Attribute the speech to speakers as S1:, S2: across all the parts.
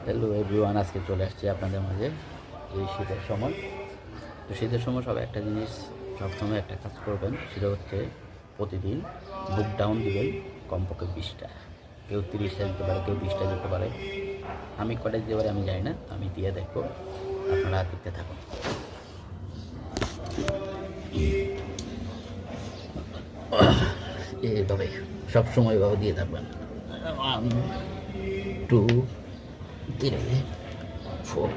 S1: Hello everyone, আজকে চলে আসছি আপনাদের মাঝে এই শীতের সময়। তো শীতের সময় সব একটা জিনিস সবসময় একটা কাজ করবেন, সেটা হচ্ছে প্রতিদিন বুক ডাউন দিবেন কমপক্ষে 20টা। কেউ 30টা দিতে পারে, কেউ 20টা দিতে পারে। আমি কটা দিতে পারি আমি জানি না, আমি দিয়ে দেখবো, আপনারা দেখতে থাকুন। এইভাবে সবসময় এভাবে দিয়ে থাকবেন। 1 2 3 4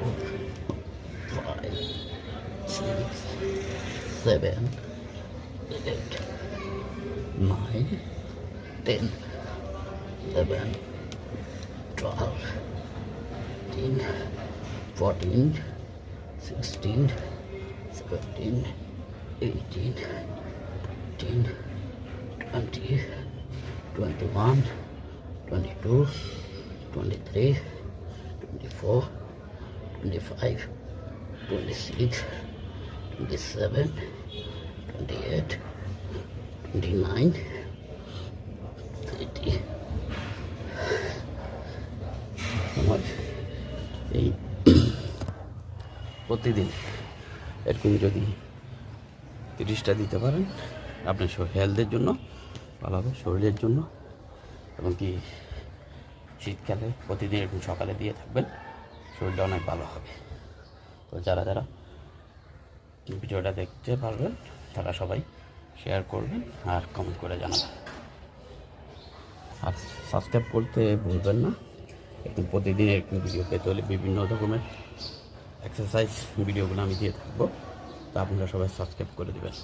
S1: 5 6 7 8 9 10 11 12 13 14 16 17 18 19 20 21 22 23 24 25 26 27 28 29 30 আমার এই প্রতিদিন এরকম যদি 30টা দিতে পারেন, আপনার হেলথের জন্য ভালো হবে, শরীরের জন্য। এবং কি শীতকালে প্রতিদিন এরকম সকালে দিয়ে থাকবেন, শরীরটা অনেক ভালো হবে। তো যারা যারা ভিডিওটা দেখতে পারবেন তারা সবাই শেয়ার করবেন আর কমেন্ট করে জানাবেন, আর সাবস্ক্রাইব করতে ভুলবেন না। এরকম প্রতিদিন এরকম ভিডিও পেতে হলে বিভিন্ন রকমের এক্সারসাইজ ভিডিওগুলো আমি দিয়ে থাকবো, তো আপনারা সবাই সাবস্ক্রাইব করে দেবেন।